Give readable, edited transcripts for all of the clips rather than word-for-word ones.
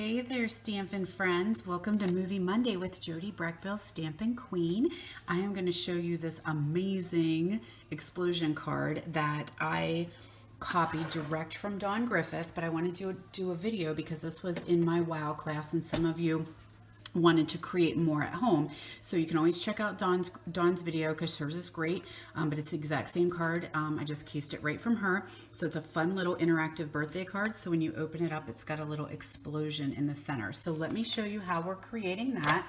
Hey there, Stampin' friends. Welcome to Movie Monday with Jody Breckbill, Stampin' Queen. I am going to show you this amazing explosion card that I copied direct from Dawn Griffith, but I wanted to do a video because this was in my WOW class and some of you wanted to create more at home. So you can always check out Dawn's video because hers is great, but it's the exact same card. I just cased it right from her. So it's a fun little interactive birthday card. So when you open it up, it's got a little explosion in the center. So let me show you how we're creating that.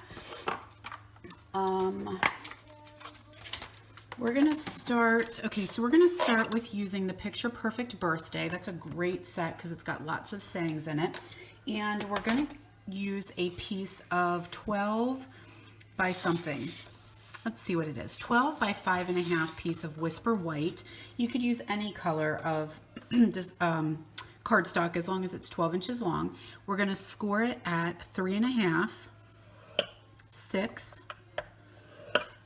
We're gonna start, so we're gonna start with using the Picture Perfect Birthday. That's a great set because it's got lots of sayings in it. And we're gonna use a piece of 12 by something. Let's see what it is. 12 by 5.5 piece of Whisper White. You could use any color of cardstock as long as it's 12 inches long. We're going to score it at 3.5, 6,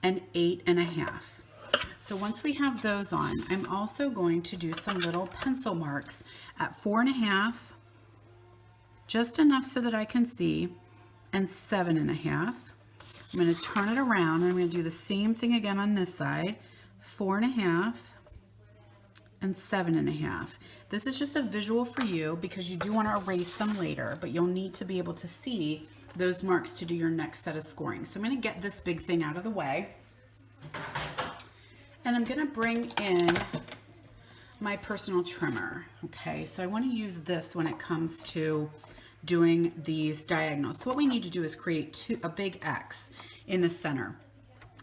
and 8.5. So once we have those on, I'm also going to do some little pencil marks at 4.5, just enough so that I can see, and 7.5. I'm going to turn it around and I'm going to do the same thing again on this side, 4.5 and 7.5. This is just a visual for you because you do want to erase them later, but you'll need to be able to see those marks to do your next set of scoring. So I'm going to get this big thing out of the way, and I'm going to bring in my personal trimmer. Okay, so I want to use this when it comes to doing these diagonals. So what we need to do is create a big X in the center.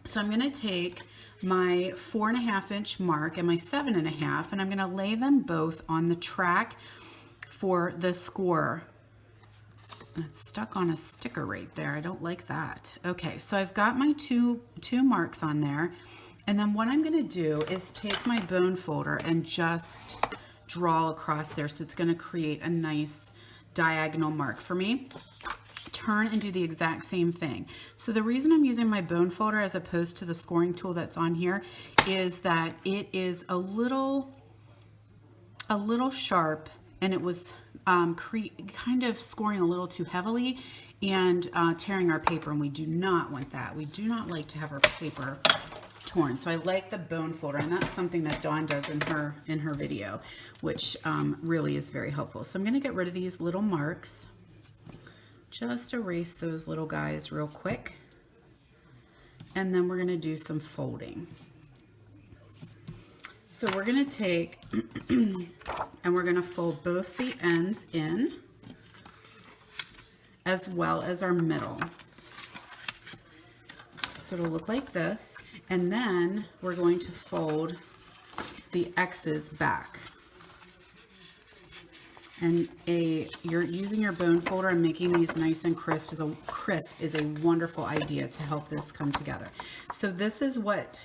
So I'm going to take my 4.5 inch mark and my 7.5, and I'm going to lay them both on the track for the score. It's stuck on a sticker right there. I don't like that. Okay, so I've got my two marks on there, and then what I'm going to do is take my bone folder and just draw across there. So it's going to create a nice diagonal mark for me. Turn and do the exact same thing. So the reason I'm using my bone folder as opposed to the scoring tool that's on here is that it is a little sharp, and it was kind of scoring a little too heavily and tearing our paper, and we do not want that. We do not like to have our paper torn. So I like the bone folder, and that's something that Dawn does in her video, which really is very helpful. So I'm going to get rid of these little marks. Just erase those little guys real quick, and then we're going to do some folding. So we're going to take and we're going to fold both the ends in as well as our middle. So it'll look like this, and then we're going to fold the X's back. And you're using your bone folder and making these nice and crisp is a wonderful idea to help this come together. So this is what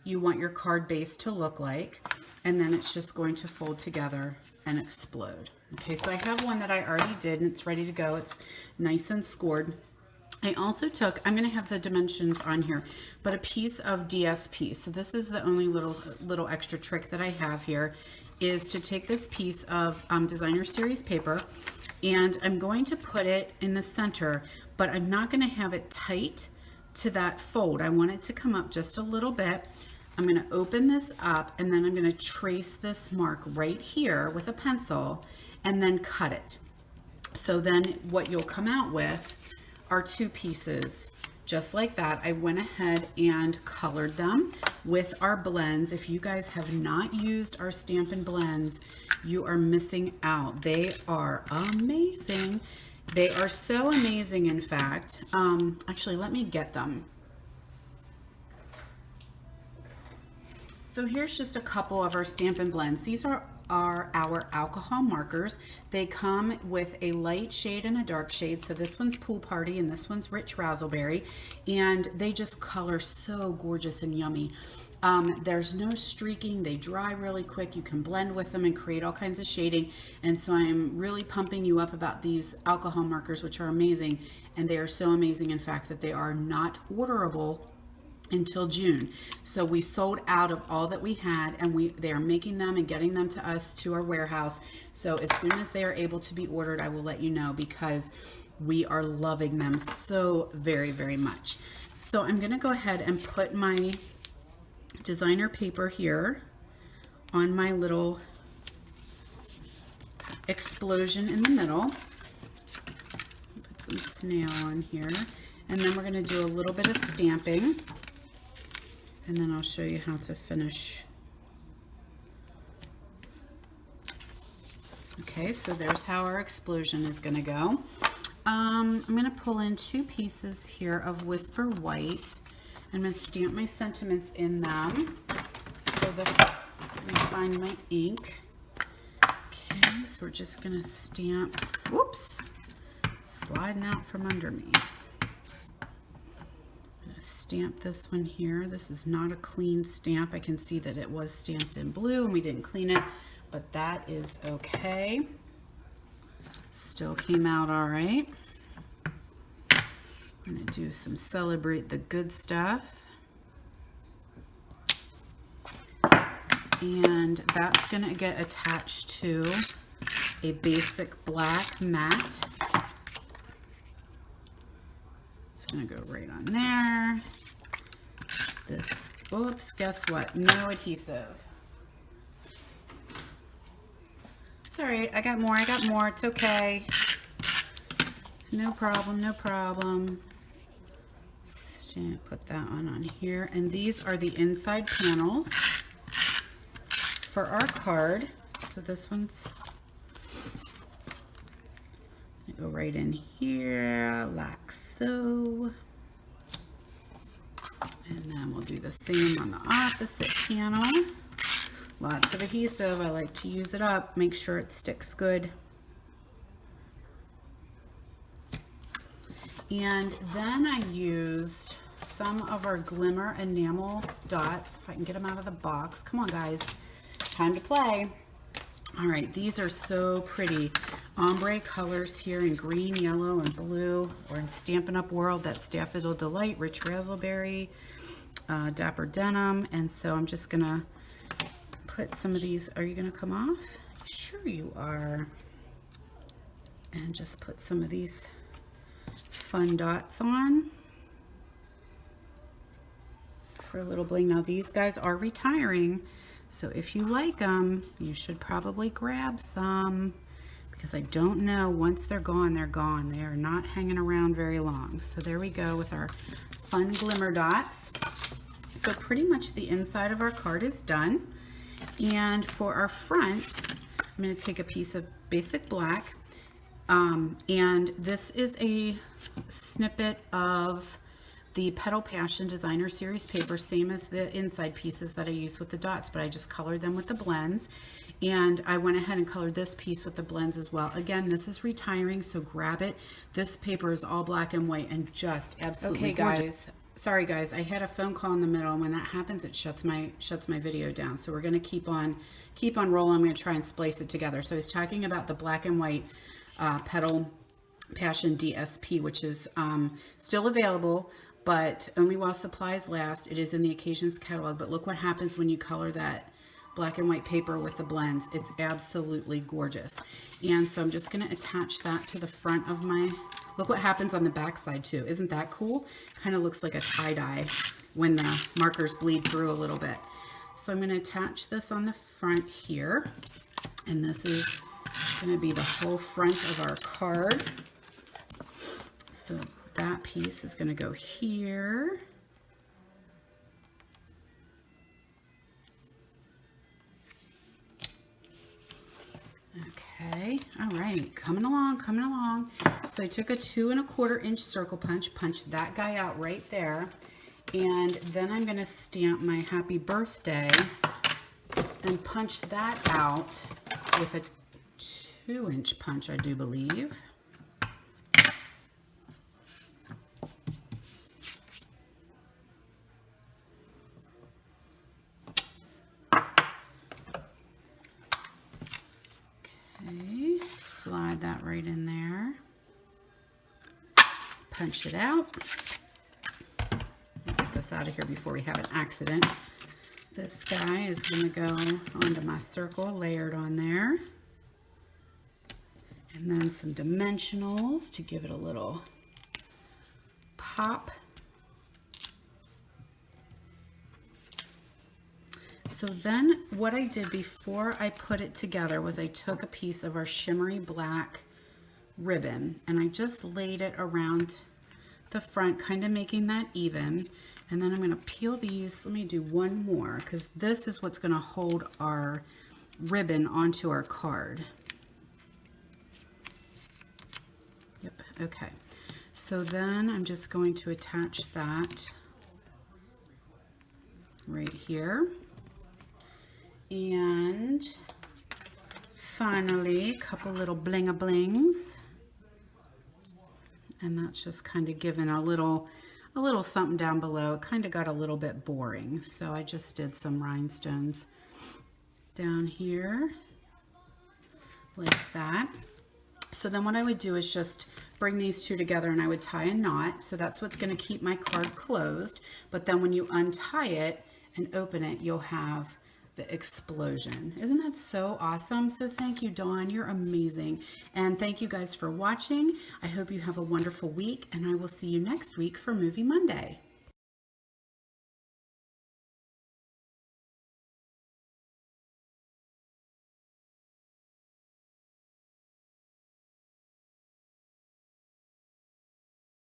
you want your card base to look like, and then it's just going to fold together and explode. Okay, so I have one that I already did and it's ready to go. It's nice and scored. I also took, I'm going to have the dimensions on here, but a piece of DSP. So this is the only little extra trick that I have here, is to take this piece of Designer Series paper, and I'm going to put it in the center, but I'm not going to have it tight to that fold. I want it to come up just a little bit. I'm going to open this up, and then I'm going to trace this mark right here with a pencil and then cut it. So then what you'll come out with are two pieces just like that. I went ahead and colored them with our blends. If you guys have not used our Stampin' blends, you are missing out. They are amazing. They are so amazing, in fact. Actually, let me get them. So here's just a couple of our Stampin' blends. These are our alcohol markers. They come with a light shade and a dark shade. So this one's Pool Party and this one's Rich Razzleberry, and they just color so gorgeous and yummy. There's no streaking. They dry really quick. You can blend with them and create all kinds of shading. And so I'm really pumping you up about these alcohol markers, which are amazing. And they are so amazing, in fact, that they are not orderable until June. So we sold out of all that we had, and they are making them and getting them to us to our warehouse. So as soon as they are able to be ordered, I will let you know, because we are loving them so very, very much. So I'm going to go ahead and put my designer paper here on my little explosion in the middle. Put some snail on here, and then we're going to do a little bit of stamping, and then I'll show you how to finish. Okay, so there's how our explosion is going to go. I'm going to pull in 2 pieces here of Whisper White. I'm going to stamp my sentiments in them. So that let me find my ink. Okay, so we're just going to stamp. Whoops, sliding out from under me. I'm going to stamp this one here. This is not a clean stamp. I can see that it was stamped in blue and we didn't clean it, but that is okay. Still came out all right. I'm going to do some Celebrate the Good Stuff. And that's going to get attached to a basic black mat. It's going to go right on there. This, oops, guess what? No adhesive. It's all right. I got more. It's okay. No problem. No problem. Put that one on here. And these are the inside panels for our card. So this one's gonna go right in here like so. And then we'll do the same on the opposite panel. Lots of adhesive. I like to use it up, make sure it sticks good. And then I used some of our Glimmer enamel dots, if I can get them out of the box. Come on, guys, time to play. All right, these are so pretty. Ombre colors here in green, yellow, and blue, or in Stampin' Up world, that's Daffodil Delight, Rich Razzleberry, Dapper Denim. And so I'm just gonna put some of these. Are you gonna come off? Sure you are. And just put some of these fun dots on for a little bling. Now these guys are retiring, so if you like them, you should probably grab some, because I don't know, once they're gone, they're gone. They are not hanging around very long. So there we go with our fun glimmer dots. So pretty much the inside of our card is done. And for our front, I'm going to take a piece of basic black, and this is a snippet of the Petal Passion Designer Series paper, same as the inside pieces that I used with the dots, but I just colored them with the blends. And I went ahead and colored this piece with the blends as well. Again, this is retiring, so grab it. This paper is all black and white and just absolutely gorgeous. Sorry guys, I had a phone call in the middle, and when that happens, it shuts my video down. So we're gonna keep on rolling. I'm gonna try and splice it together. So I was talking about the black and white Petal Passion DSP, which is still available, but only while supplies last. It is in the Occasions catalog, but look what happens when you color that black and white paper with the blends. It's absolutely gorgeous. And so I'm just going to attach that to the front of my, look what happens on the back side too. Isn't that cool? Kind of looks like a tie-dye when the markers bleed through a little bit. So I'm going to attach this on the front here, and this is going to be the whole front of our card. So that piece is going to go here. Okay, all right, coming along, coming along. So I took a 2 1/4 inch circle punch, punched that guy out right there, and then I'm going to stamp my happy birthday and punch that out with a 2-inch punch, I do believe. Okay, slide that right in there. Punch it out. Get the this out of here before we have an accident. This guy is going to go onto my circle, layered on there. And then some dimensionals to give it a little pop. So then what I did before I put it together was I took a piece of our shimmery black ribbon and I just laid it around the front, kind of making that even. And then I'm going to peel these. Let me do one more because this is what's going to hold our ribbon onto our card. Yep, okay. So then I'm just going to attach that right here. And finally, a couple little bling-a-blings. And that's just kind of giving a little something down below. It kind of got a little bit boring. So I just did some rhinestones down here like that. So then what I would do is just bring these two together and I would tie a knot. So that's what's going to keep my card closed. But then when you untie it and open it, you'll have the explosion. Isn't that so awesome? So thank you, Dawn. You're amazing. And thank you guys for watching. I hope you have a wonderful week and I will see you next week for Movie Monday.